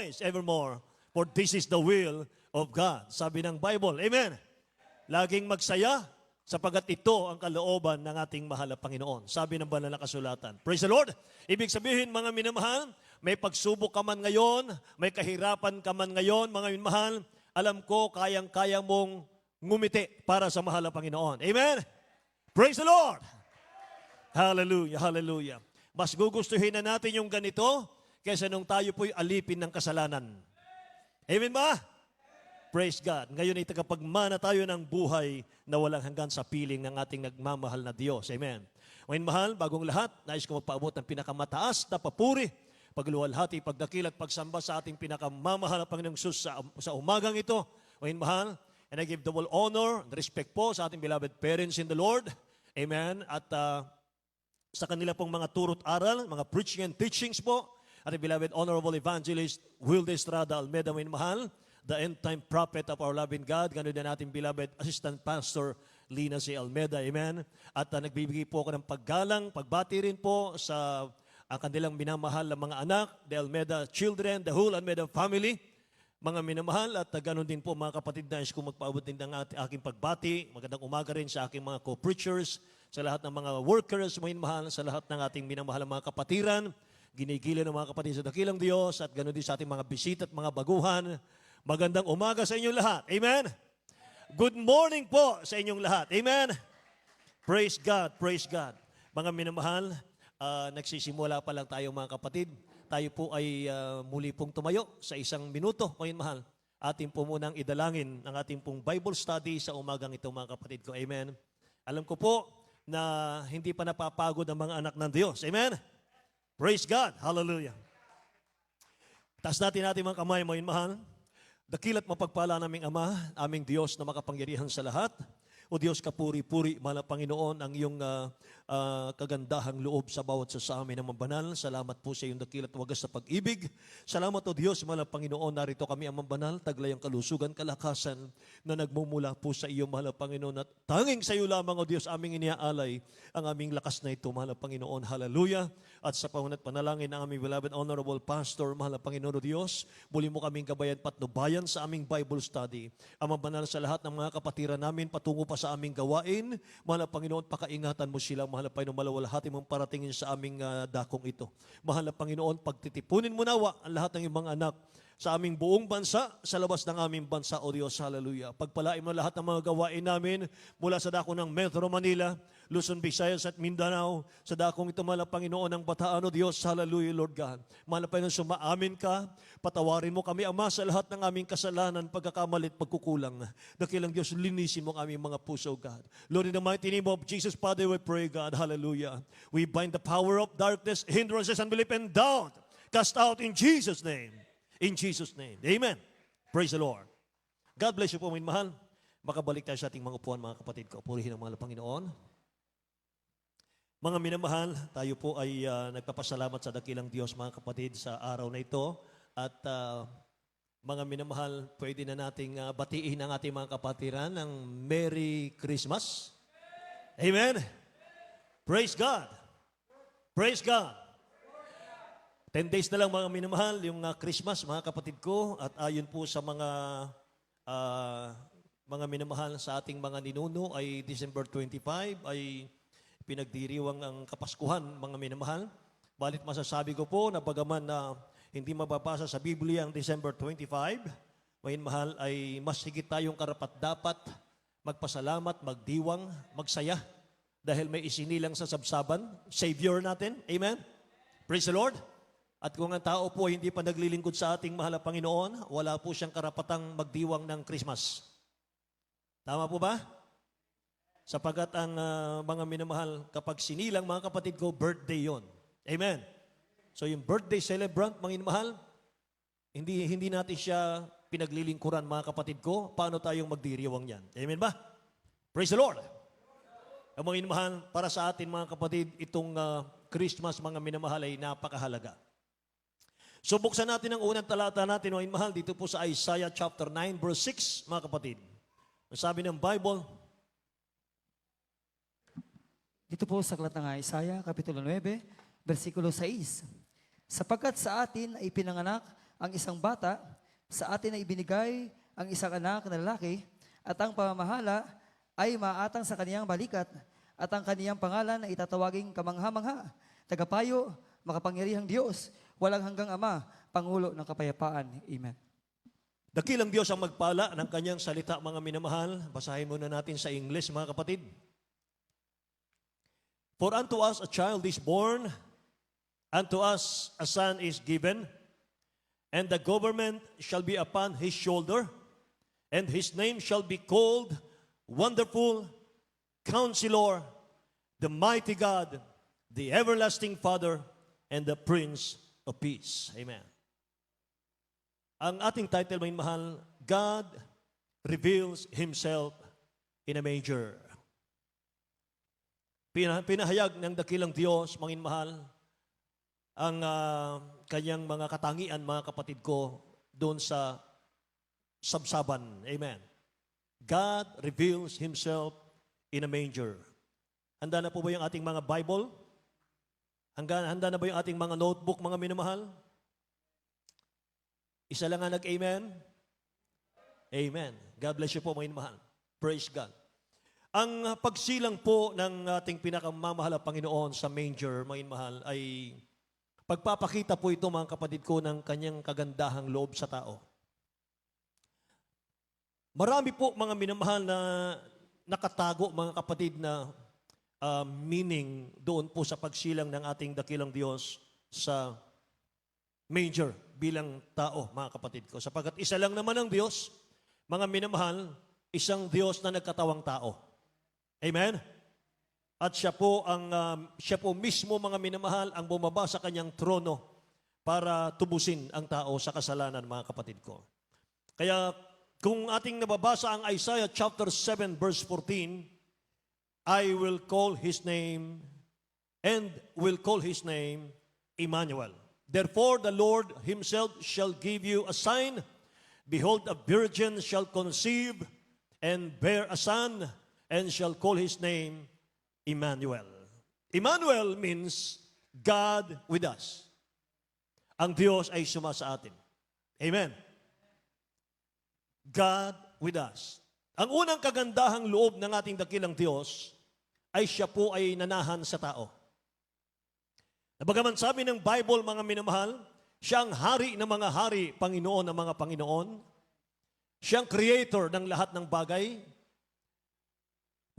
rejoice evermore, for this is the will of God. Sabi ng Bible, amen. Laging magsaya, sapagat ito ang kalooban ng ating mahal na Panginoon. Sabi ng banal na kasulatan. Praise the Lord. Ibig sabihin, mga minamahal, may pagsubok ka man ngayon, may kahirapan ka man ngayon, mga minamahal, alam ko, kayang-kaya mong ngumiti para sa mahal na Panginoon. Amen? Praise the Lord. Hallelujah, hallelujah. Mas gugustuhin na natin yung ganito kaysa nung tayo po'y alipin ng kasalanan. Amen ba? Praise God. Ngayon ay tagapagmana tayo ng buhay na walang hanggan sa piling ng ating nagmamahal na Diyos. Amen. Ngayon mahal, bagong lahat, nais ko magpaabot ng pinakamataas na papuri, pagluwalhati, pagdakil at pagsamba sa ating pinakamamahal na Panginoong Sus sa umagang ito. Ngayon mahal, and I give the whole honor and respect po sa ating beloved parents in the Lord. Amen. At sa kanila pong mga turo't aral, mga preaching and teachings po, at beloved Honorable Evangelist Wilde Estrada Almeda, ngayon mahal, the end-time prophet of our loving God, ganoon din natin beloved Assistant Pastor Lina C. Almeda, amen. At nagbibigay po ako ng paggalang, pagbati rin po sa kanilang minamahal na mga anak, the Almeda children, the whole Almeda family, mga minamahal, at ganoon din po mga kapatid na kung magpaabot din ng aking pagbati, magandang umaga rin sa aking mga co-preachers, sa lahat ng mga workers, mga minamahal, sa lahat ng ating minamahal mga kapatiran, ginigilan ng mga kapatid sa dakilang Diyos, at ganoon din sa ating mga bisita at mga baguhan. Magandang umaga sa inyong lahat. Amen? Good morning po sa inyong lahat. Amen? Praise God, praise God. Mga minamahal, nagsisimula pa lang tayo mga kapatid. Tayo po ay muli pong tumayo sa isang minuto. Ngayon mahal, atin po munang idalangin ang ating pong Bible study sa umagang ito mga kapatid ko. Amen? Alam ko po na hindi pa napapagod ang mga anak ng Diyos. Amen? Praise God. Hallelujah. Taas natin mga kamay, mga mahal. Dakilat mapagpala naming Ama, aming Diyos na makapangyarihan sa lahat. O Diyos, kapuri-puri, mahal na Panginoon, ang iyong kagandahang loob sa bawat sa amin ng mabanal. Salamat po sa iyong dakilat wagas sa pag-ibig. Salamat o Diyos, mahal na Panginoon, narito kami ang mabanal, taglay ang kalusugan, kalakasan na nagmumula po sa iyo, mahal na Panginoon. At tanging sa iyo lamang o Diyos, aming iniaalay ang aming lakas na ito, mahal na Panginoon. Hallelujah. At sa pangunat panalangin ng aming beloved Honorable Pastor, mahal na Panginoon o Diyos, muli mo kaming gabayan patnubayan sa aming Bible study. Ang mabanal sa lahat ng mga kapatiran namin, patungo pa sa aming gawain. Mahal na Panginoon, pakaingatan mo sila. Mahal na Panginoon, malawalhati mong paratingin sa aming dakong ito. Mahal na Panginoon, pagtitipunin mo nawa ang lahat ng iyong mga anak sa aming buong bansa, sa labas ng aming bansa, O Diyos, hallelujah. Pagpalain mo lahat ng mga gawain namin mula sa dako ng Metro Manila, Luzon, Visayas at Mindanao, sa dakong ito, mahal na Panginoon ng Bataan, O Diyos, hallelujah, Lord God. Mahal na Panginoon, sumaamin ka, patawarin mo kami, Ama, sa lahat ng aming kasalanan, pagkakamalit, pagkukulang. Dakilang Diyos, linisin mo ang aming mga puso, God. Lord, in the mighty name of Jesus, Father, we pray, God, hallelujah. We bind the power of darkness, hindrances, unbelief, and doubt. Cast out in Jesus' name. In Jesus' name. Amen. Praise the Lord. God bless you po, mga mahal. Makabalik tayo sa ating mga upuan, mga kapatid ko. Purihin ang mahal na Panginoon. Mga minamahal, tayo po ay nagpapasalamat sa dakilang Diyos, mga kapatid, sa araw na ito. At mga minamahal, pwede na nating batiin ang ating mga kapatiran ng Merry Christmas. Amen. Praise God. Praise God. 10 days na lang mga minamahal, yung Christmas, mga kapatid ko, at ayon po sa mga minamahal sa ating mga ninuno ay December 25 ay pinagdiriwang ang Kapaskuhan, mga minamahal. Balit masasabi ko po na bagaman na hindi mababasa sa Biblia ang December 25, mga mahal ay mas higit tayong karapat-dapat magpasalamat, magdiwang, magsaya dahil may isinilang sa sabsaban, Savior natin. Amen? Praise the Lord. At kung ang tao po hindi pa naglilingkod sa ating mahal na Panginoon, wala po siyang karapatang magdiwang ng Christmas. Tama po ba? Sapagat ang mga minamahal, kapag sinilang mga kapatid ko, birthday yon. Amen. So yung birthday celebrant, mga minamahal, hindi natin siya pinaglilingkuran mga kapatid ko. Paano tayong magdiriwang yan? Amen ba? Praise the Lord. Ang mga minamahal, para sa atin mga kapatid, itong Christmas mga minamahal ay napakahalaga. So buksan natin ang unang talata natin, mga minamahal, dito po sa Isaiah chapter 9, verse 6, mga kapatid. Ang sabi ng Bible, dito po sa aklat ng Isaiah, Kapitulo 9, versikulo 6. Sapagkat sa atin ay pinanganak ang isang bata, sa atin ay ibinigay ang isang anak na lalaki, at ang pamamahala ay maatang sa kaniyang balikat, at ang kaniyang pangalan ay itatawaging kamangha-mangha, tagapayo, makapangyarihang Diyos, walang hanggang Ama, Pangulo ng kapayapaan. Amen. Dakilang Diyos ang magpala ng kanyang salita, mga minamahal. Basahin muna natin sa English, mga kapatid. For unto us a child is born, unto us a son is given, and the government shall be upon his shoulder, and his name shall be called Wonderful, Counselor, the Mighty God, the Everlasting Father, and the Prince of Peace. Amen. Ang ating title, mga mahal, God reveals Himself in a manger. Pinahayag ng dakilang Diyos, mga mahal, ang kanyang mga katangian, mga kapatid ko, doon sa sabsaban. Amen. God reveals Himself in a manger. Handa na po ba yung ating mga Bible? Handa na ba yung ating mga notebook, mga minamahal? Isa lang nga nag-amen? Amen. God bless you po, mga minamahal. Praise God. Ang pagsilang po ng ating pinakamamahal na Panginoon sa manger, mga minamahal, ay pagpapakita po ito, mga kapatid ko, ng kanyang kagandahang loob sa tao. Marami po, mga minamahal, na nakatago, mga kapatid, na meaning doon po sa pagsilang ng ating dakilang Diyos sa manger bilang tao, mga kapatid ko. Sapagkat isa lang naman ang Diyos, mga minamahal, isang Diyos na nagkatawang tao. Amen? At siya po mismo, mga minamahal, ang bumaba sa kanyang trono para tubusin ang tao sa kasalanan, mga kapatid ko. Kaya kung ating nababasa ang Isaiah chapter 7 verse 14, I will call His name and will call His name Emmanuel. Therefore the Lord Himself shall give you a sign. Behold, a virgin shall conceive and bear a son, and shall call His name Emmanuel. Emmanuel means God with us. Ang Diyos ay sumasa atin. Amen. God with us. Ang unang kagandahang loob ng ating dakilang Diyos ay siya po ay nanahan sa tao. Bagaman sabi ng Bible, mga minamahal, siya ang hari ng mga hari, Panginoon ng mga Panginoon. Siya ang creator ng lahat ng bagay.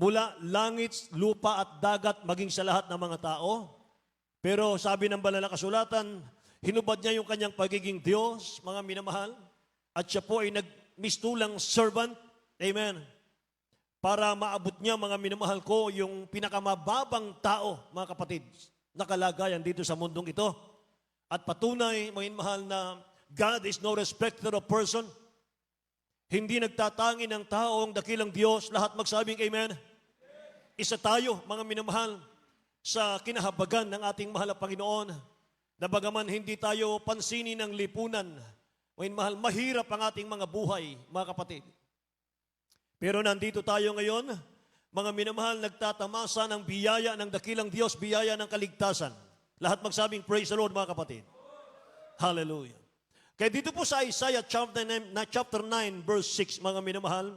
Mula langit, lupa at dagat, maging sa lahat ng mga tao. Pero sabi ng banal na kasulatan, hinubad niya yung kanyang pagiging Diyos, mga minamahal, at siya po ay nagmistulang servant. Amen. Para maabot niya, mga minamahal ko, yung pinakamababang tao, mga kapatid, na kalagayan dito sa mundong ito. At patunay, mga minamahal, na God is no respecter of person. Hindi nagtatangi ng tao ang dakilang Diyos. Lahat magsabing amen. Isa tayo, mga minamahal, sa kinahabagan ng ating mahal na Panginoon, na bagaman hindi tayo pansinin ng lipunan, mga minamahal, mahirap ang ating mga buhay, mga kapatid. Pero nandito tayo ngayon, mga minamahal, nagtatamasa ng biyaya ng dakilang Diyos, biyaya ng kaligtasan. Lahat magsabing praise the Lord, mga kapatid. Hallelujah. Kaya dito po sa Isaiah chapter 9 verse 6, mga minamahal,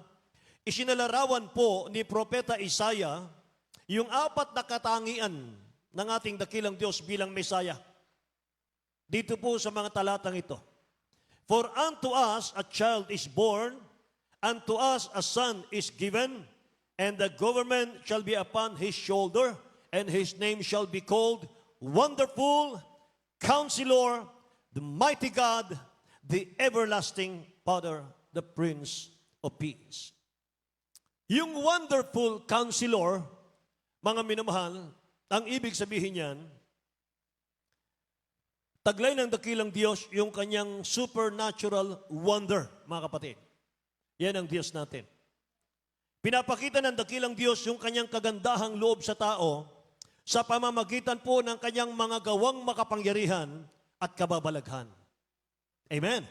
isinalarawan po ni Propeta Isaiah yung apat na katangian ng ating dakilang Diyos bilang Mesaya. Dito po sa mga talatang ito. For unto us a child is born, unto us a son is given, and the government shall be upon His shoulder, and His name shall be called Wonderful, Counselor, the Mighty God, the Everlasting Father, the Prince of Peace. Yung Wonderful Counselor, mga minamahal, ang ibig sabihin niyan, taglay ng dakilang Diyos yung kanyang supernatural wonder, mga kapatid. Yan ang Diyos natin. Pinapakita ng dakilang Diyos yung kanyang kagandahang loob sa tao sa pamamagitan po ng kanyang mga gawang makapangyarihan at kababalaghan. Amen.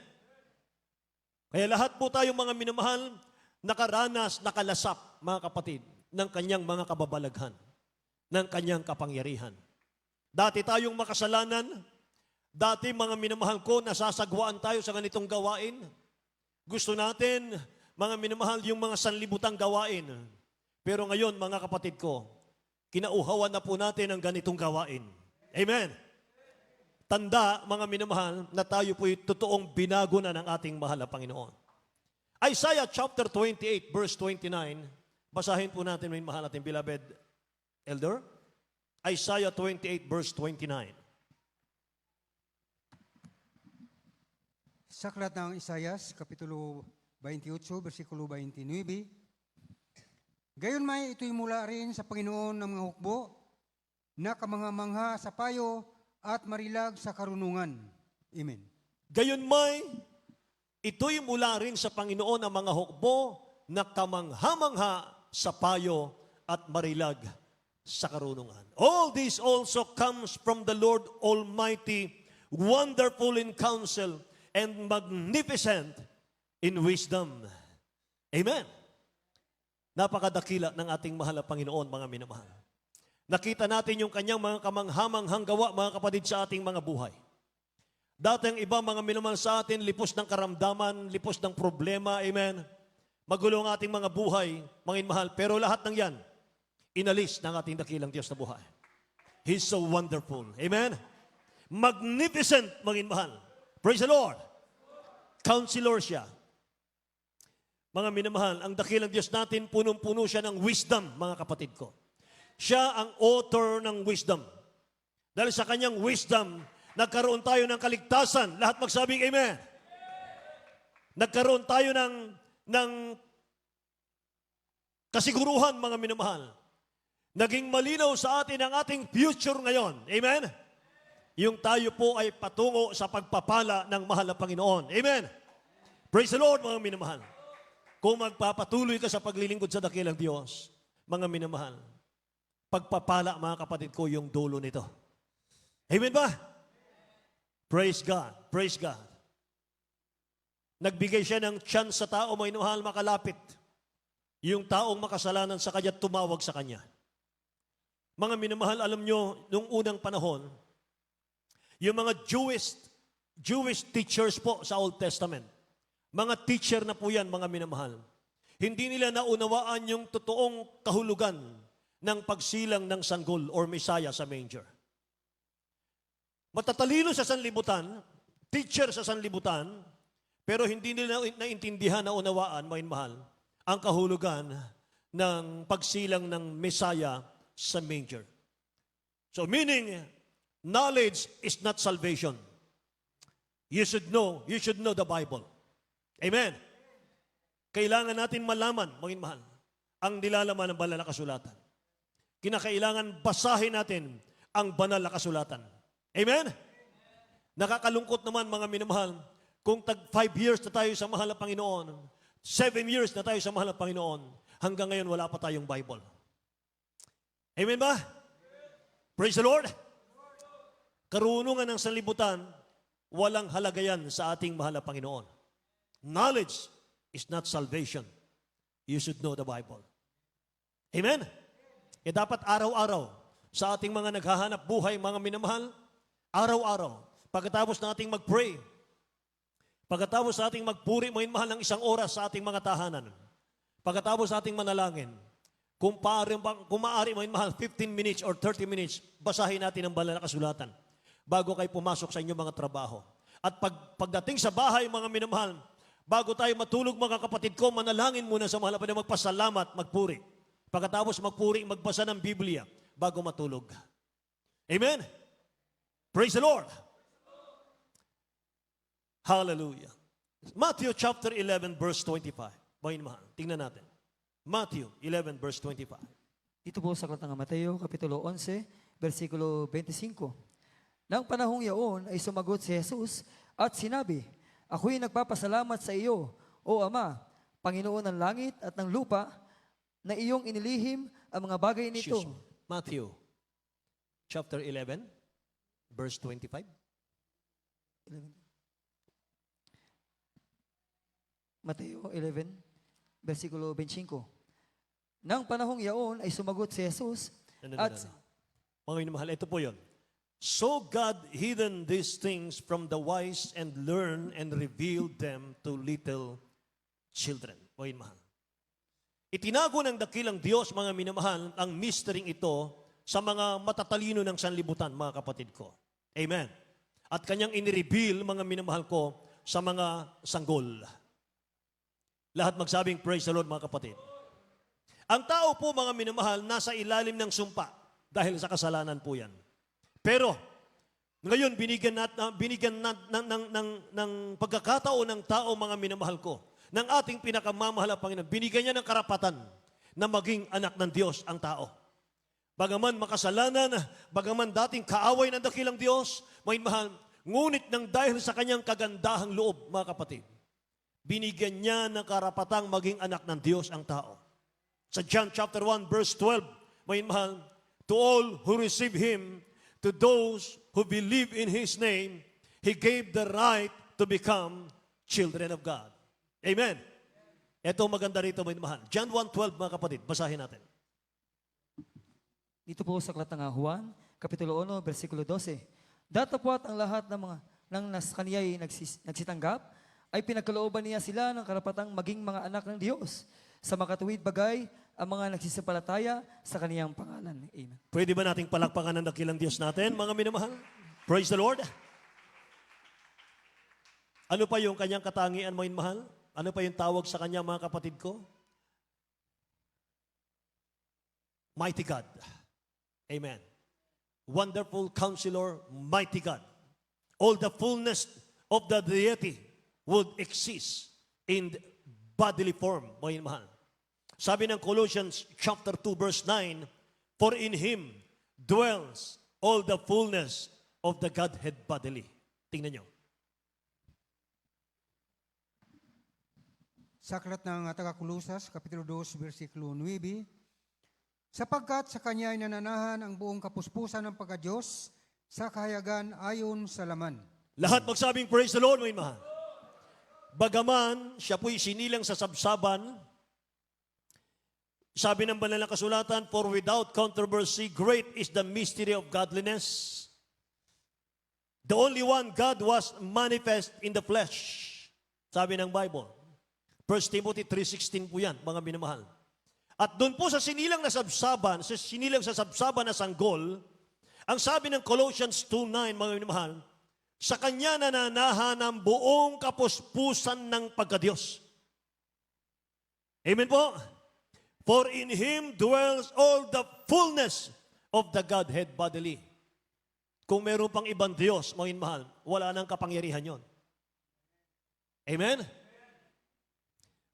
Kaya lahat po tayo, mga minamahal, nakaranas, nakalasap, mga kapatid, ng kanyang mga kababalaghan, ng kanyang kapangyarihan. Dati tayong makasalanan, Dati mga minamahal ko, nasasagwaan tayo sa ganitong gawain. Gusto natin, mga minamahal, yung mga sanlibutang gawain. Pero ngayon, mga kapatid ko, kinauhawan na po natin ang ganitong gawain. Amen. Tanda, mga minamahal, na tayo po'y totoong binago na ng ating mahal na Panginoon. Isaiah chapter 28, verse 29. Basahin po natin, may mahal natin, beloved elder. Isaiah 28, verse 29. Sa aklat ng Isayas, Kapitulo 28, versikulo 29, gayon may ito'y mula rin sa Panginoon ng mga hukbo, na kamangamangha sa payo at marilag sa karunungan. Amen. Gayon may, ito'y mula rin sa Panginoon ang mga hukbo na kamangha-mangha sa payo at marilag sa karunungan. All this also comes from the Lord Almighty, wonderful in counsel, and magnificent in wisdom. Amen. Napakadakila ng ating mahal na Panginoon, mga minamahal. Nakita natin yung kanyang mga kamanghamanghang gawa, mga kapatid, sa ating mga buhay. Dati ang iba, mga minamahal sa atin, lipos ng karamdaman, lipos ng problema, amen. Magulo ang ating mga buhay, mga minamahal. Pero lahat ng yan, inalis ng ating dakilang Diyos na buhay. He's so wonderful. Amen. Magnificent, mga minamahal. Praise the Lord. Counselor siya. Mga minamahal, ang dakilang Diyos natin, punong-puno siya ng wisdom, mga kapatid ko. Siya ang author ng wisdom. Dahil sa kanyang wisdom, nagkaroon tayo ng kaligtasan. Lahat magsabing amen. Nagkaroon tayo ng kasiguruhan, mga minamahal. Naging malinaw sa atin ang ating future ngayon. Amen? Yung tayo po ay patungo sa pagpapala ng mahal na Panginoon. Amen? Praise the Lord, mga minamahal. Kung magpapatuloy ka sa paglilingkod sa dakilang Diyos, mga minamahal, pagpapala, mga kapatid ko, yung dulo nito. Amen ba? Praise God. Praise God. Nagbigay siya ng chance sa tao, mga minamahal, makalapit. Yung taong makasalanan sa kanya, tumawag sa kanya. Mga minamahal, alam nyo, nung unang panahon, yung mga Jewish teachers po sa Old Testament, mga teacher na po yan, mga minamahal. Hindi nila naunawaan yung totoong kahulugan ng pagsilang ng sanggol or Messiah sa manger. Matatalino sa sanlibutan, teacher sa sanlibutan, pero hindi nila naintindihan, naunawaan, mga minamahal, ang kahulugan ng pagsilang ng Messiah sa manger. So meaning, knowledge is not salvation. You should know the Bible. Amen. Kailangan natin malaman, mga mahal, ang nilalaman ng banal na kasulatan. Kinakailangan basahin natin ang banal na kasulatan. Amen? Nakakalungkot naman, mga minamahal, kung tag 5 years na tayo sa mahal na Panginoon, 7 years na tayo sa mahal na Panginoon, hanggang ngayon wala pa tayong Bible. Amen ba? Praise the Lord. Karunungan ng sanlibutan, walang halaga yan sa ating mahal na Panginoon. Knowledge is not salvation. You should know the Bible. Amen? E dapat araw-araw sa ating mga naghahanap buhay, mga minamahal, araw-araw, pagkatapos nating mag-pray, pagkatapos nating magpuri, mga minamahal, ng 1 oras sa ating mga tahanan, pagkatapos nating manalangin, kung maaari, mga minamahal, 15 minutes or 30 minutes, basahin natin ang banal na kasulatan bago kayo pumasok sa inyong mga trabaho. At pagdating sa bahay, mga minamahal, bago tayo matulog, mga kapatid ko, manalangin muna sa mahal na Panginoon, magpasalamat, magpuri. Pagkatapos magpuri, magbasa ng Biblia bago matulog. Amen? Praise the Lord! Hallelujah! Matthew chapter 11, verse 25. Mga mahal, tingnan natin. Matthew 11, verse 25. Ito po sa aklat ng Mateo, Kapitulo 11, versikulo 25. Nang panahong yaon ay sumagot si Jesus at sinabi, ako'y nagpapasalamat sa iyo, O Ama, Panginoon ng langit at ng lupa, na iyong inilihim ang mga bagay nito. Excuse me. Matthew chapter 11, verse 25. Mateo 11, versikulo 25. Nang panahong yaon ay sumagot si Jesus at Mga minamahal, ito po yun. So God hidden these things from the wise and learned and revealed them to little children. Mga mahal. Itinago ng dakilang Diyos, mga minamahal, ang mystery ito sa mga matatalino ng sanlibutan, mga kapatid ko. Amen. At kanyang inireveal, mga minamahal ko, sa mga sanggol. Lahat magsabing, praise the Lord, mga kapatid. Ang tao po, mga minamahal, nasa ilalim ng sumpa dahil sa kasalanan po yan. Pero, ngayon, binigyan ng pagkakataon ng tao, mga minamahal ko, ng ating pinakamamahal na Panginoon, binigyan niya ng karapatan na maging anak ng Diyos ang tao. Bagaman makasalanan, bagaman dating kaaway ng dakilang Diyos, may mahal, ngunit nang dahil sa kanyang kagandahang loob, mga kapatid, binigyan niya ng karapatang maging anak ng Diyos ang tao. Sa John chapter 1 verse 12, may mahal, to all who receive Him, to those who believe in His name, He gave the right to become children of God. Amen. Ito maganda rito, may mahal. John 1:12, mga kapatid, basahin natin. Dito po sa aklat ng Juan, Kapitulo 1, versikulo 12. Datapwat ang lahat ng mga nang nas kaniya'y nagsitanggap, ay pinagkalooban niya sila ng karapatang maging mga anak ng Diyos. Sa makatuwid bagay, ang mga nagsisampalataya sa kaniyang pangalan. Amen. Pwede ba nating palakpakan ang dakilang Diyos natin, mga minamahal? Praise the Lord. Ano pa yung kanyang katangian, mga minamahal? Ano pa yung tawag sa kanya, mga kapatid ko? Mighty God. Amen. Wonderful Counselor, Mighty God. All the fullness of the deity would exist in bodily form, mga mahal. Sabi ng Colossians chapter 2 verse 9, for in Him dwells all the fullness of the Godhead bodily. Tingnan nyo. Sa aklat ng taga-Kolosas, Kapitulo 2, versikulo 9, sapagkat sa Kanya ay nananahan ang buong kapuspusan ng pagka-Diyos sa kahayagan ayon sa laman. Lahat magsabing praise the Lord, mga mahal. Bagaman siya po'y sinilang sa sabsaban, sabi ng banal na kasulatan, for without controversy, great is the mystery of godliness. The only one God was manifest in the flesh. Sabi ng Bible. 1 Timothy 3:16 po yan, mga minamahal. At doon po sa sinilang sa sabsaban na sanggol, ang sabi ng Colossians 2:9, mga minamahal, sa Kanya nananahan ang buong kapuspusan ng pagkadiyos. Amen po? For in Him dwells all the fullness of the Godhead bodily. Kung meron pang ibang Diyos, mga minamahal, wala nang kapangyarihan yon. Amen?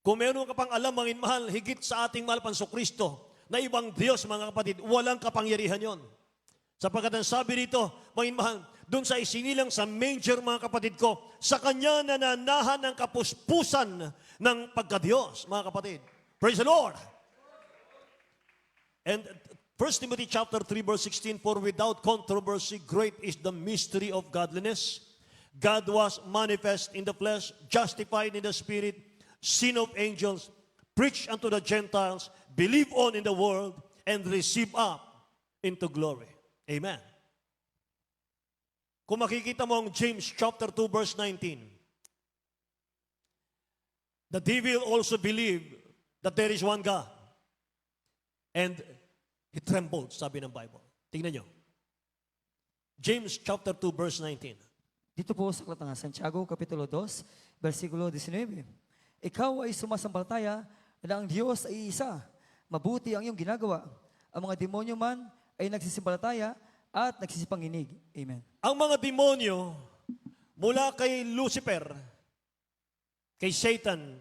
Kung meron ka pang alam, mga minamahal, higit sa ating mahal Panso Kristo, na ibang Diyos, mga kapatid, walang kapangyarihan yon. Sapagkat ang sabi dito, mga minamahal, doon sa isinilang sa manger, mga kapatid ko, sa Kanya nananahan ang kapuspusan ng pagkadiyos, mga kapatid. Praise the Lord! And 1 Timothy chapter 3 verse 16, for without controversy, great is the mystery of godliness. God was manifest in the flesh, justified in the spirit, seen of angels, preached unto the Gentiles, believe on in the world, and receive up into glory. Amen. Kung makikita mo ang James chapter 2 verse 19, the devil also believed that there is one God. And he trembled, sabi ng Bible. Tingnan nyo. James chapter 2 verse 19. Dito po sa aklat ng Santiago, Kapitulo 2, versikulo 19. Ikaw ay sumasampalataya na ang Diyos ay isa. Mabuti ang iyong ginagawa. Ang mga demonyo man ay nagsisimpalataya at nagsisipanginig. Amen. Ang mga demonyo, mula kay Lucifer, kay Satan,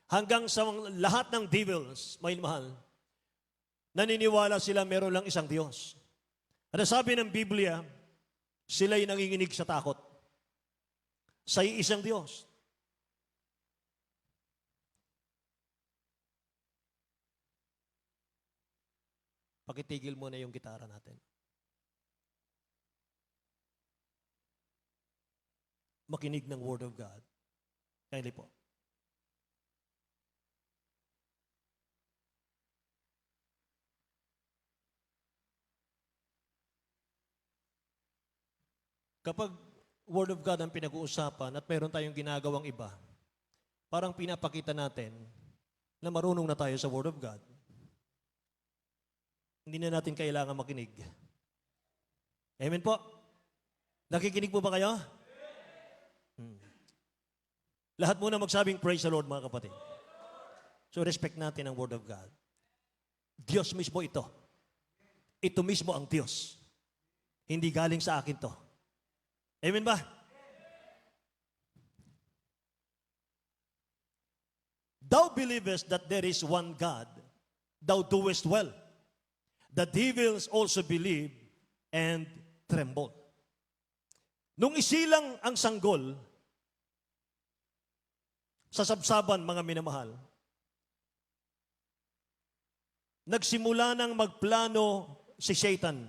hanggang sa lahat ng devils, may mahal, naniniwala sila meron lang isang Diyos. At sabi ng Biblia, sila'y nanginginig sa takot sa isang Diyos. Pakitigil mo na yung gitara natin. Makinig ng Word of God. Kindly po. Kapag Word of God ang pinag-uusapan at mayroon tayong ginagawang iba, parang pinapakita natin na marunong na tayo sa Word of God. Hindi na natin kailangan makinig. Amen po? Nakikinig po ba kayo? Lahat muna magsabing praise the Lord, mga kapatid. So respect natin ang Word of God. Diyos mismo ito. Ito mismo ang Diyos. Hindi galing sa akin to. Amen ba? Thou believest that there is one God, thou doest well. The devils also believe and tremble. Nung isilang ang sanggol sa sabsaban, mga minamahal, nagsimula ng magplano si Satan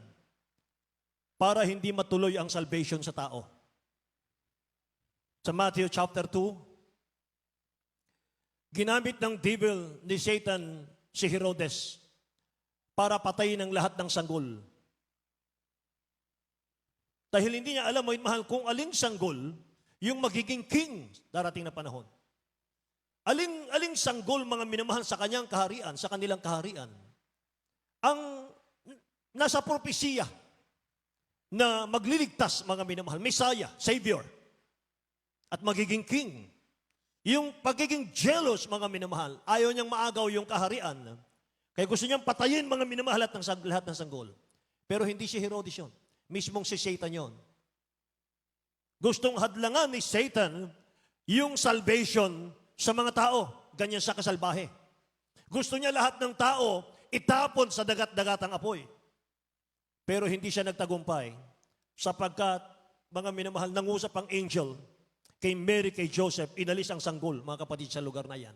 para hindi matuloy ang salvation sa tao. Sa Matthew chapter 2, ginamit ng devil ni Satan si Herodes para patayin ang lahat ng sanggol. Dahil hindi niya alam, mahal, kung aling sanggol yung magiging king darating na panahon. Aling sanggol, mga minamahal, sa kanyang kaharian, sa kanilang kaharian, ang nasa propesiya na magliligtas, mga minamahal, Messiah, Savior, at magiging king. Yung pagiging jealous, mga minamahal, ayaw niyang maagaw yung kaharian. Kaya gusto niyang patayin, mga minamahal, lahat ng sanggol. Pero hindi si Herodes yun. Mismong si Satan yun. Gustong hadlangan ni Satan yung salvation sa mga tao. Ganyan sa kasalbahe. Gusto niya lahat ng tao itapon sa dagat-dagatang apoy. Pero hindi siya nagtagumpay sapagkat, mga minamahal, nangusap ang angel kay Mary, kay Joseph, inalis ang sanggol, mga kapatid, sa lugar na yan.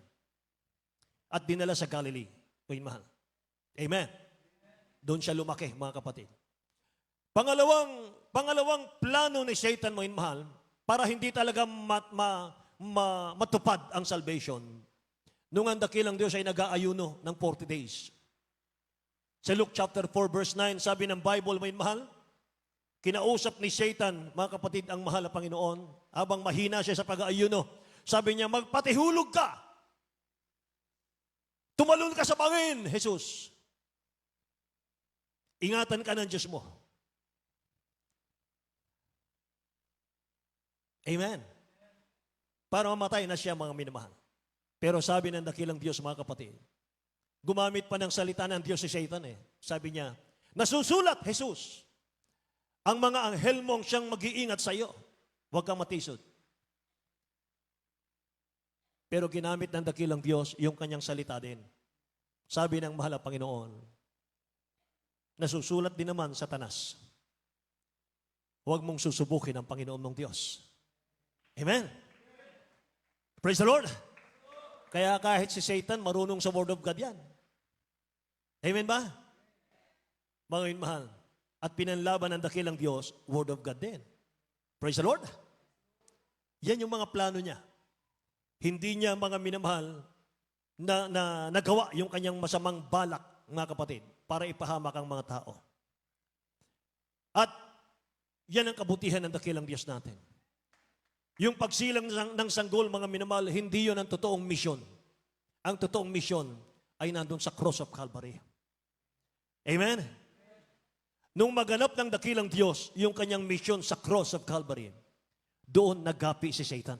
At dinala sa Galilee, mga mahal. Amen. Doon siya lumaki, mga kapatid. Pangalawang plano ni Satan, mga mahal, para hindi talaga matupad ang salvation, nung ang dakilang Diyos ay nag-aayuno ng 40 days. Sa Luke chapter 4 verse 9, sabi ng Bible, may mahal, kinausap ni Satan, mga kapatid, ang mahal na Panginoon, habang mahina siya sa pag-aayuno. Sabi niya, magpatihulog ka. Tumalon ka sa bangin, Jesus. Ingatan ka ng Diyos mo. Amen. Para mamatay na siya, mga minamahal. Pero sabi ng dakilang Diyos, mga kapatid, gumamit pa ng salita ng Diyos si Satan eh. Sabi niya, nasusulat, Jesus, ang mga anghel mong siyang mag-iingat sa iyo. Huwag kang matisod. Pero ginamit ng dakilang Diyos yung kanyang salita din. Sabi ng mahal na Panginoon, nasusulat din naman, Satanas, huwag mong susubukin ang Panginoon mong Diyos. Amen. Praise the Lord. Kaya kahit si Satan, marunong sa Word of God yan. Amen ba? Mga mahal. At pinanlaban ng dakilang Diyos, Word of God din. Praise the Lord. Yan yung mga plano niya. Hindi niya, mga minamahal, na nagawa yung kanyang masamang balak, mga kapatid, para ipahamak ang mga tao. At yan ang kabutihan ng dakilang Diyos natin. Yung pagsilang ng sanggol, mga minamahal, hindi yun ang totoong misyon. Ang totoong misyon ay nandun sa cross of Calvary. Amen? Nung maganap ng dakilang Diyos, yung kanyang misyon sa cross of Calvary, doon naggapi si Satan.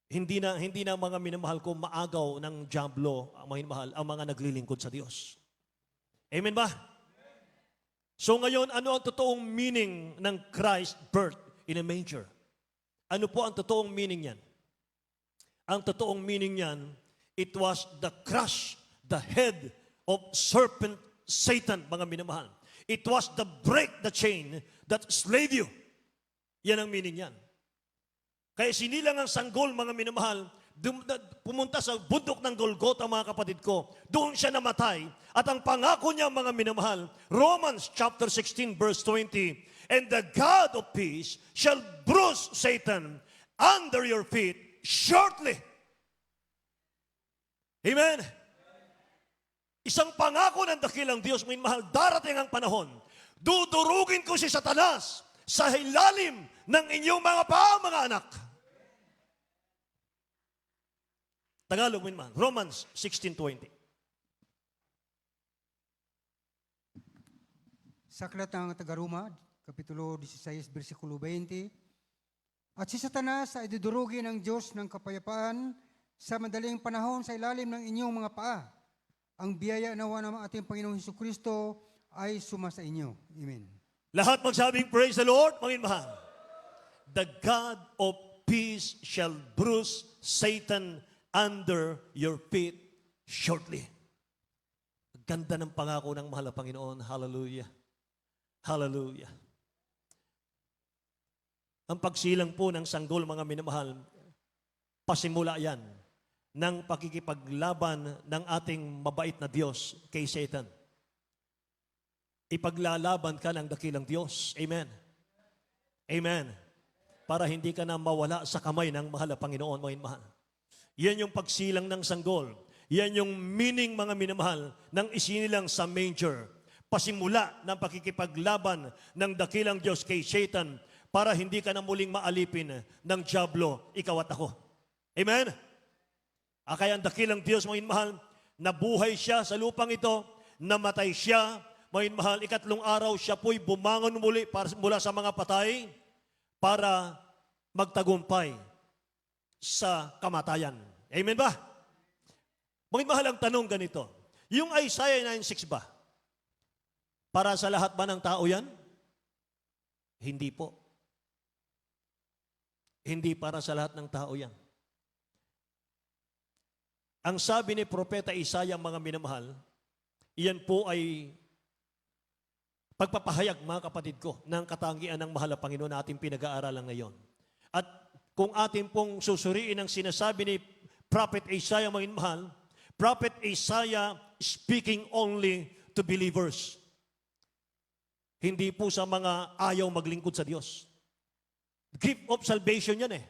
Hindi na mga minamahal ko maagaw ng diablo, ang mga minamahal, ang mga naglilingkod sa Diyos. Amen ba? So ngayon, ano ang totoong meaning ng Christ's birth in a manger? Ano po ang totoong meaning yan? Ang totoong meaning yan, it was the crush, the head of serpent Satan, mga minamahal. It was the break the chain that slave you. Yan ang meaning yan. Kaya sinilang ang sanggol, mga minamahal, pumunta sa bundok ng Golgotha, mga kapatid ko. Doon siya namatay. At ang pangako niya, mga minamahal, Romans chapter 16 verse 20, and the God of peace shall bruise Satan under your feet shortly. Amen? Isang pangako ng dakilang Diyos, mga minamahal, darating ang panahon Dudurugin ko si Satanas sa ilalim ng inyong mga paa, mga anak. Tagalog mo naman, Romans 16:20. Sa aklat ng taga-Roma, Kapitulo 16, versikulo 20, at si Satanas ay dudurugin ng Diyos ng kapayapaan sa madaling panahon sa ilalim ng inyong mga paa. Ang biyaya nawa ng ating Panginoong Hesukristo ay suma sa inyo. Amen. Lahat magsabing, praise the Lord, mga mahal. The God of peace shall bruise Satan under your feet shortly. Ganda ng pangako ng mahal na Panginoon. Hallelujah. Hallelujah. Ang pagsilang po ng sanggol, mga minamahal, pasimula yan ng pakikipaglaban ng ating mabait na Diyos kay Satan. Ipaglalaban ka ng dakilang Diyos. Amen. Amen. Para hindi ka na mawala sa kamay ng mahal na Panginoon, mga minamahal. Yan yung pagsilang ng sanggol. Yan yung meaning, mga minamahal, ng isinilang sa manger. Pasimula ng pakikipaglaban ng dakilang Diyos kay Satan para hindi ka na muling maalipin ng dyablo, ikaw at ako. Amen? Kaya ang dakilang Diyos, mga mahal, nabuhay siya sa lupang ito, namatay siya, mga mahal, ikatlong araw siya po'y bumangon muli mula sa mga patay para magtagumpay sa kamatayan. Amen ba? Mga mahal, ang tanong ganito, yung Isaiah 9:6 ba? Para sa lahat ba ng tao yan? Hindi po. Hindi para sa lahat ng tao yan. Ang sabi ni Propeta Isaiah, mga minamahal, iyan po ay pagpapahayag, mga kapatid ko, ng katangian ng mahal na Panginoon na ating pinag-aaralan ngayon. At kung ating pong susuriin ang sinasabi ni Prophet Isaiah, mga minamahal, Prophet Isaiah speaking only to believers. Hindi po sa mga ayaw maglingkod sa Diyos. Gift of salvation yan eh.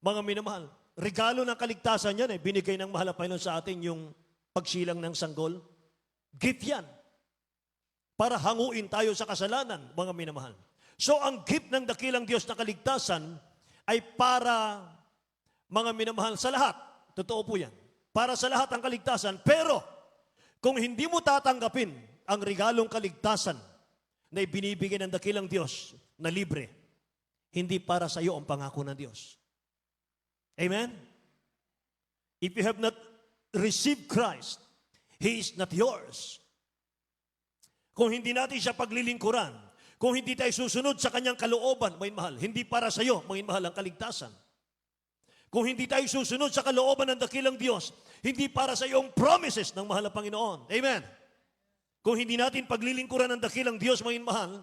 Mga minamahal, regalo ng kaligtasan yan eh. Binigay ng mahal na Panginoon sa atin yung pagsilang ng sanggol. Gift yan. Para hanguin tayo sa kasalanan, mga minamahal. So ang gift ng dakilang Diyos na kaligtasan ay para, mga minamahal, sa lahat. Totoo po yan. Para sa lahat ang kaligtasan. Pero kung hindi mo tatanggapin ang regalong kaligtasan na ibinibigay ng dakilang Diyos na libre, hindi para sa iyo ang pangako ng Diyos. Amen? If you have not received Christ, He is not yours. Kung hindi natin siya paglilingkuran, kung hindi tayo susunod sa kanyang kalooban, mga mahal, hindi para sa iyo, mga mahal, ang kaligtasan. Kung hindi tayo susunod sa kalooban ng dakilang Diyos, hindi para sa iyong promises ng mahal na Panginoon. Amen? Kung hindi natin paglilingkuran ng dakilang Diyos, mga mahal,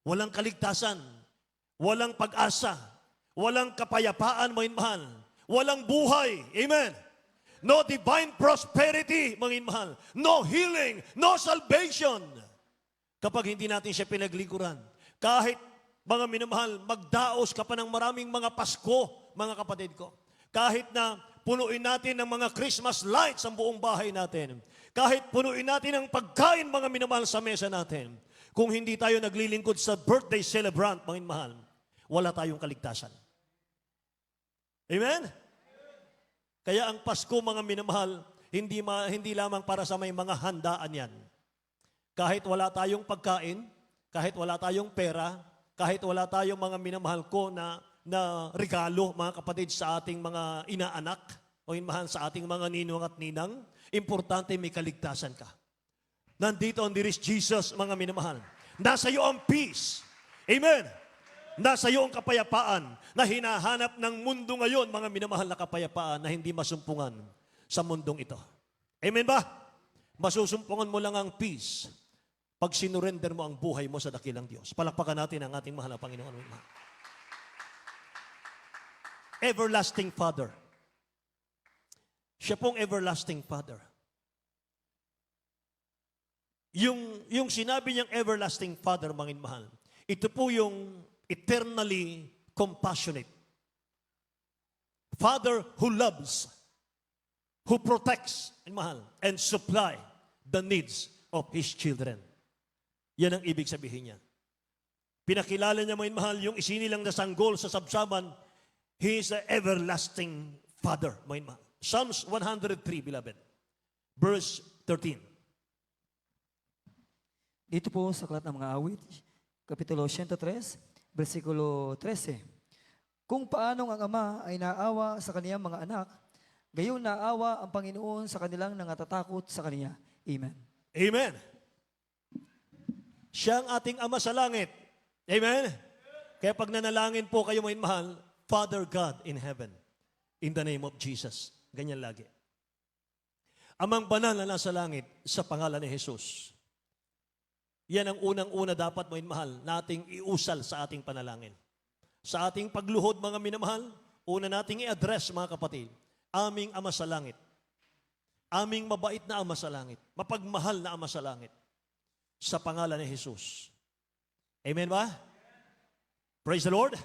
walang kaligtasan, walang pag-asa, walang kapayapaan, mga mahal, walang buhay. Amen? No divine prosperity, mga mahal, no healing, no salvation. Kapag hindi natin siya pinaglingkuran, kahit mga minamahal, magdaos ka pa ng maraming mga Pasko, mga kapatid ko. Kahit na punuin natin ng mga Christmas lights ang buong bahay natin. Kahit punuin natin ang pagkain, mga minamahal, sa mesa natin. Kung hindi tayo naglilingkod sa birthday celebrant, mga minamahal, wala tayong kaligtasan. Amen? Kaya ang Pasko, mga minamahal, hindi lamang para sa may mga handaan yan. Kahit wala tayong pagkain, kahit wala tayong pera, kahit wala tayong mga minamahal ko na regalo, mga kapatid, sa ating mga inaanak, o minamahal sa ating mga ninong at ninang, importante may kaligtasan ka. Nandito ang there is Jesus, mga minamahal. Nasa iyo ang peace. Amen? Nasa iyo ang kapayapaan na hinahanap ng mundo ngayon, mga minamahal, na kapayapaan na hindi masumpungan sa mundong ito. Amen ba? Masusumpungan mo lang ang peace pag sinurrender mo ang buhay mo sa dakilang Diyos. Palakpakan natin ang ating mahal na Panginoon. Everlasting Father. Siya pong everlasting Father. Yung sinabi niyang everlasting Father, mga mahal, ito po yung eternally compassionate. Father who loves, who protects, mahal, and supply the needs of His children. Yan ang ibig sabihin niya. Pinakilala niya, mga mahal, yung isinilang na sanggol sa sabsaban, He is the everlasting Father, mga mahal. Psalms 103, beloved. Verse 13. Dito po sa Aklat ng mga Awit, Kapitulo 103, versikulo 13. Kung paanong ang Ama ay naawa sa kaniyang mga anak, gayon naawa ang Panginoon sa kanilang nangatatakot sa Kaniya. Amen. Amen. Siya ang ating Ama sa langit. Amen. Kaya pag nanalangin po kayo, mga mahal, Father God in heaven, in the name of Jesus. Ganyan lagi. Amang banal na nasa langit sa pangalan ni Jesus. Yan ang unang-una dapat, mga mahal, nating iusal sa ating panalangin. Sa ating pagluhod, mga minamahal, una nating i-address, mga kapatid, aming Ama sa langit. Aming mabait na Ama sa langit. Mapagmahal na Ama sa langit. Sa pangalan ni Jesus. Amen ba? Praise the Lord.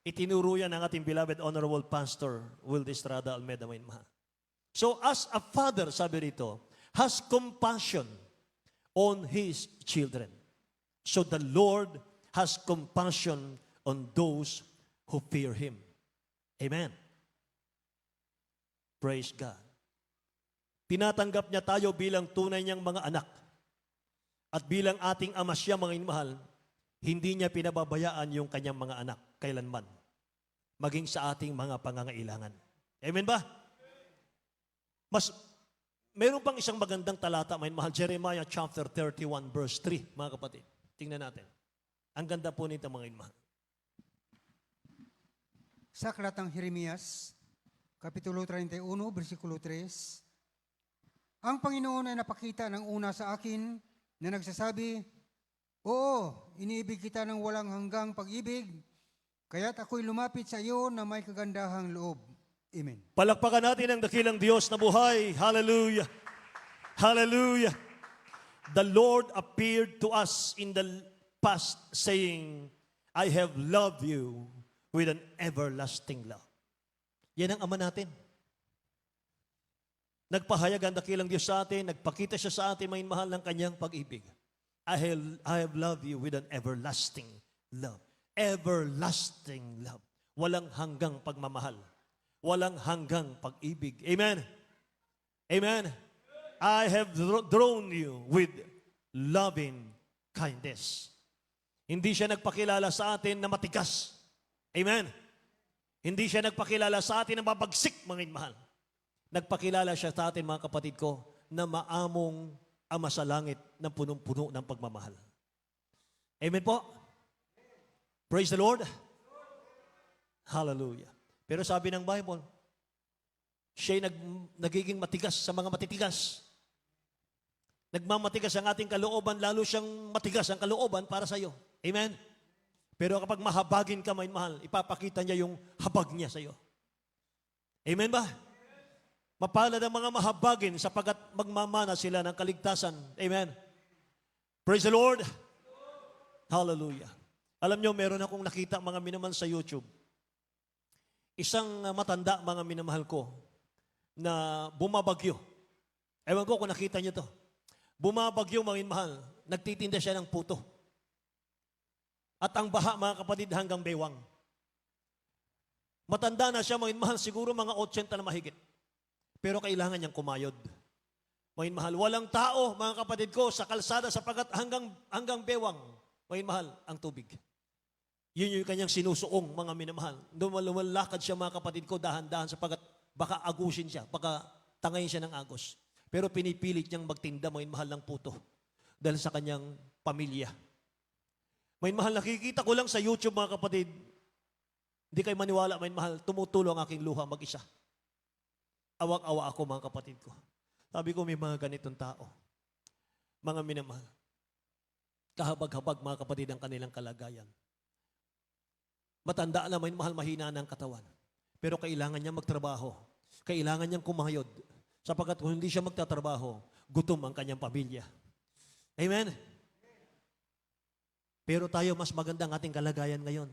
Itinuro yan ng ating beloved Honorable Pastor Will Estrada Almeda, mga mahal. So as a father, sabi rito, has compassion on his children. So the Lord has compassion on those who fear Him. Amen. Praise God. Tinatanggap niya tayo bilang tunay niyang mga anak. At bilang ating Ama siya, mga inmahal, hindi niya pinababayaan yung kanyang mga anak kailanman. Maging sa ating mga pangangailangan. Amen ba? Meron pang isang magandang talata, mga inmahal, Jeremiah chapter 31 verse 3, mga kapatid. Tingnan natin. Ang ganda po nito, mga inmahal. Sa Aklat ng Jeremias, Kapitulo 31, versikulo 3, ang Panginoon ay napakita ng una sa akin na nagsasabi, oo, iniibig kita ng walang hanggang pag-ibig, kaya't ako'y lumapit sa iyo na may kagandahang loob. Amen. Palakpakan natin ang dakilang Diyos na buhay. Hallelujah. Hallelujah. The Lord appeared to us in the past saying, I have loved you with an everlasting love. Yan ang Ama natin. Nagpahayag ang dakilang Diyos sa atin, nagpakita siya sa atin, may mahal ng kanyang pag-ibig. I have loved you with an everlasting love. Everlasting love. Walang hanggang pagmamahal. Walang hanggang pag-ibig. Amen? Amen? I have drawn you with loving kindness. Hindi siya nagpakilala sa atin na matigas. Amen? Hindi siya nagpakilala sa atin na mabagsik, mga mahal. Nagpakilala siya sa atin, mga kapatid ko, na maamong Ama sa langit na punong-puno ng pagmamahal. Amen po? Praise the Lord. Hallelujah. Pero sabi ng Bible, siya'y nagiging matigas sa mga matitigas. Nagmamatigas ang ating kalooban, lalo siyang matigas ang kalooban para sa iyo. Amen? Pero kapag mahabagin ka, may mahal, ipapakita niya yung habag niya sa iyo. Amen ba? Mapalad ang mga mahabagin sapagat magmamana sila ng kaligtasan. Amen? Praise the Lord. Hallelujah. Alam niyo, meron akong nakita mga minamahal sa YouTube. Isang matanda, mga minamahal ko, na bumabagyo. Ewan ko kung nakita niyo to. Bumabagyo, mga minamahal. Nagtitinda siya ng puto. At ang baha, mga kapatid, hanggang bewang. Matanda na siya, mga minamahal, siguro mga 80 na mahigit. Pero kailangan niyang kumayod. Mga minamahal, walang tao, mga kapatid ko, sa kalsada sapagat hanggang bewang, mga minamahal, ang tubig. Yun yung kanyang sinusuong, mga minamahal. Lumalakad siya, mga kapatid ko, dahan-dahan sapagat baka agusin siya, baka tangayin siya ng agos. Pero pinipilit niyang magtinda, mga minamahal, ng puto dahil sa kanyang pamilya. Mga minamahal, nakikita ko lang sa YouTube, mga kapatid, hindi kayo maniwala, mga minamahal, tumutulo ang aking luha mag-isa. Awak-awa ako, mga kapatid ko. Sabi ko, may mga ganitong tao. Mga minamahal. Kahabag-habag, mga kapatid, ang kanilang kalagayan. Matanda na, may mahal, mahina ng katawan. Pero kailangan niya magtrabaho. Kailangan niyang kumayod. Sapagat kung hindi siya magtatrabaho, gutom ang kanyang pamilya. Amen? Pero tayo, mas magandang ating kalagayan ngayon.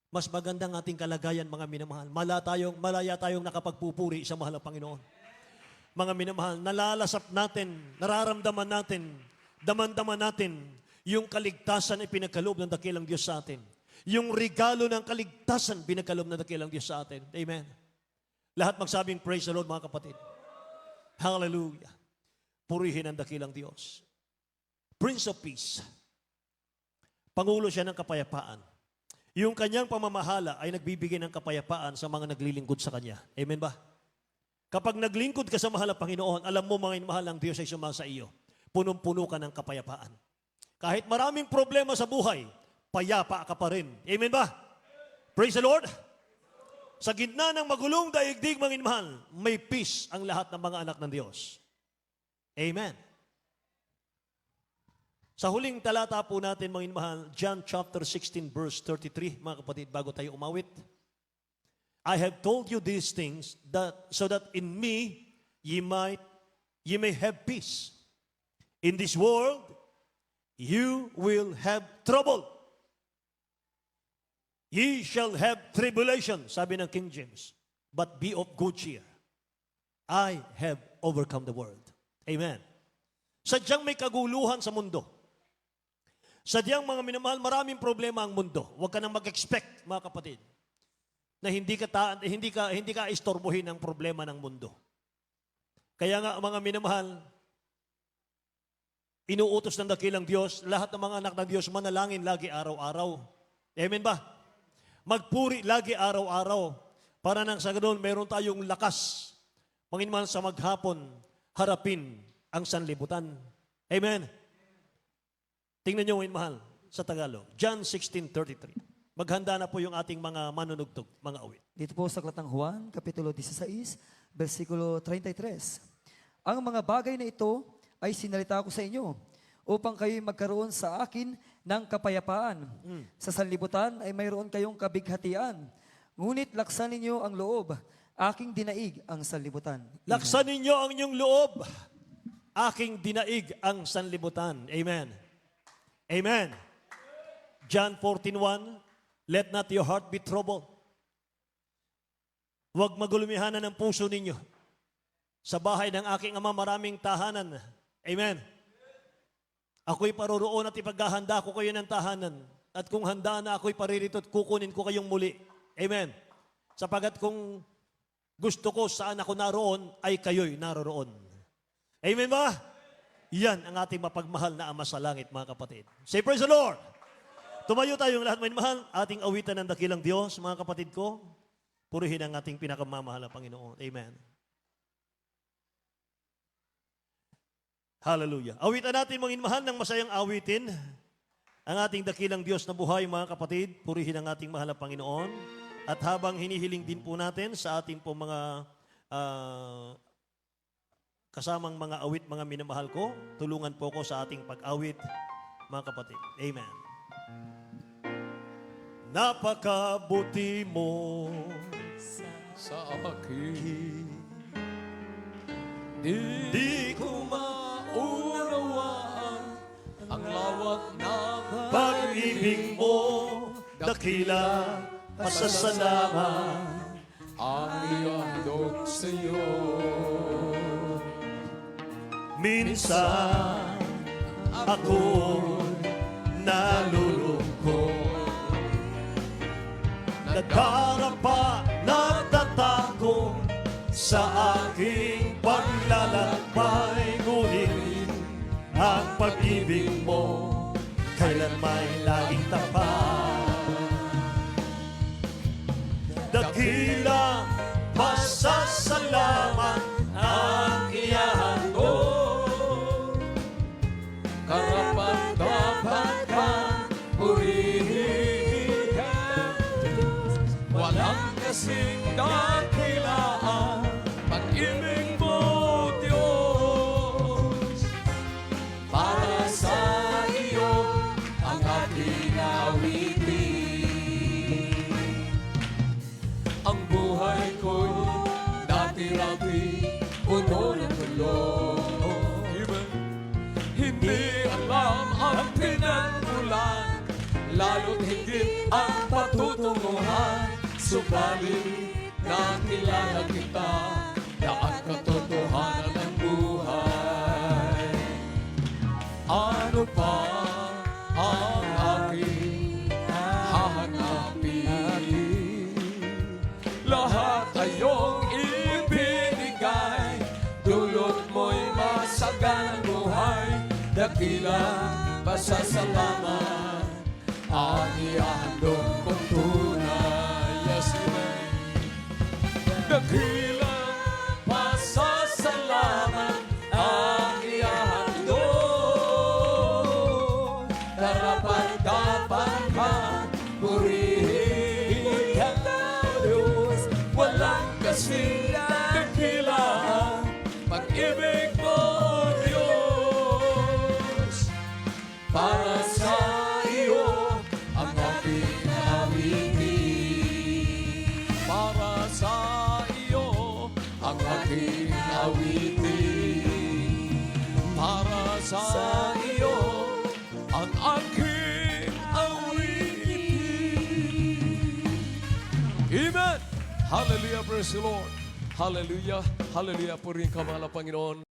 Mas magandang ating kalagayan, mga minamahal. Malaya tayong nakapagpupuri sa mahal ng Panginoon. Mga minamahal, nalalasap natin, nararamdaman natin daman-daman natin yung kaligtasan ay pinagkaloob ng dakilang Diyos sa atin. Yung regalo ng kaligtasan, pinagkaloob ng dakilang Diyos sa atin. Amen. Lahat magsabing, praise the Lord, mga kapatid. Hallelujah. Purihin ang dakilang Diyos. Prince of Peace. Pangulo siya ng kapayapaan. Yung kanyang pamamahala ay nagbibigay ng kapayapaan sa mga naglilingkod sa kanya. Amen ba? Kapag naglingkod ka sa mahal na Panginoon, alam mo mga mahal ng Diyos ay sumasa iyo. Punong-puno ka ng kapayapaan. Kahit maraming problema sa buhay, payapa ka pa rin. Amen ba? Praise the Lord. Sa gitna ng magulong daigdig, mga mahal, may peace ang lahat ng mga anak ng Diyos. Amen. Sa huling talata po natin, mga mahal, John chapter 16 verse 33, mga kapatid, bago tayo umawit. I have told you these things so that in me ye may have peace. In this world you will have trouble. Ye shall have tribulation, sabi ng King James, but be of good cheer. I have overcome the world. Amen. Sadyang may kaguluhan sa mundo. Sadyang mga minamahal, maraming problema ang mundo. Huwag ka nang mag-expect, mga kapatid, na hindi ka istorbohin ang problema ng mundo. Kaya nga, mga minamahal, inuutos ng dakilang Diyos, lahat ng mga anak ng Diyos, manalangin lagi araw-araw. Amen ba? Magpuri lagi araw-araw. Para nang sa ganoon, meron tayong lakas. Manginman sa maghapon, harapin ang sanlibutan. Amen. Tingnan nyo ngayon, mahal, sa Tagalog. John 16:33. Maghanda na po yung ating mga manunugtog, mga awit. Dito po sa Aklat ng Juan, Kapitulo 16, versikulo 33. Ang mga bagay na ito ay sinalita ko sa inyo upang kayo'y magkaroon sa akin ng kapayapaan. Sa sanlibutan ay mayroon kayong kabighatian. Ngunit laksan ninyo ang loob, aking dinaig ang sanlibutan. Laksan ninyo ang inyong loob, aking dinaig ang sanlibutan. Amen. Amen. John 14:1, let not your heart be troubled. Huwag magulumihanan ng puso ninyo. Sa bahay ng aking ama maraming tahanan. Amen. Ako'y paroroon at ipaghahanda ko kayo ng tahanan. At kung handa na ako'y paririto at kukunin ko kayong muli. Amen. Sapagat kung gusto ko saan ako naroon, ay kayo'y naroroon. Amen ba? Yan ang ating mapagmahal na Ama sa langit, mga kapatid. Say, praise the Lord! Tumayo tayong lahat, mga mahal, ating awitan ng dakilang Diyos, mga kapatid ko. Purihin ang ating pinakamamahal na Panginoon. Amen. Hallelujah. Awitan natin, mga mahal, ng masayang awitin. Ang ating dakilang Diyos na buhay, mga kapatid. Purihin ang ating mahal na Panginoon. At habang hinihiling din po natin sa ating po mga kasamang mga awit, mga minamahal ko, tulungan po ko sa ating pag-awit, mga kapatid. Amen. Napakabuti mo sa akin, di ko maunawaan ang lawak ng pag-ibig mo, dakila, pasasalamat. ang ihandog sa'yo. Minsan ako nalulungkot, nagdarapa, nagtatago sa aking paglalakbay. Ngunit ang pag-ibig mo kailan may laging tapat. Dakila, pasasalamat ang iyahandog. Karapat dapat kang purihin, walang kasing dakilaan pag-ibig mo, Diyos. Para sa iyo ang ating awitin. Ang buhay ko'y dati-rati puno ng tulong. Hindi alam ang pinagmulan, lalo't higit ang patutunguhan. Subalit nakilala kita na ang katotohanan ng buhay. iyong ibinigay. Dulot mo'y masaganang buhay, dakilang pasasalamat ang ihandog kong tunay. Yes, amen. Dakilang pasasalamat ang ihandog. Karapat-dapat ka, purihin ka, Diyos. Walang kasing dakilang pag-ibig mo, Diyos. Para sa iyo ang aking awitin. Para sa iyo ang aking awitin. Para sa iyo ang aking awitin. Amen. Hallelujah, praise the Lord. Hallelujah. Hallelujah. Purihin ka, mahal na Panginoon.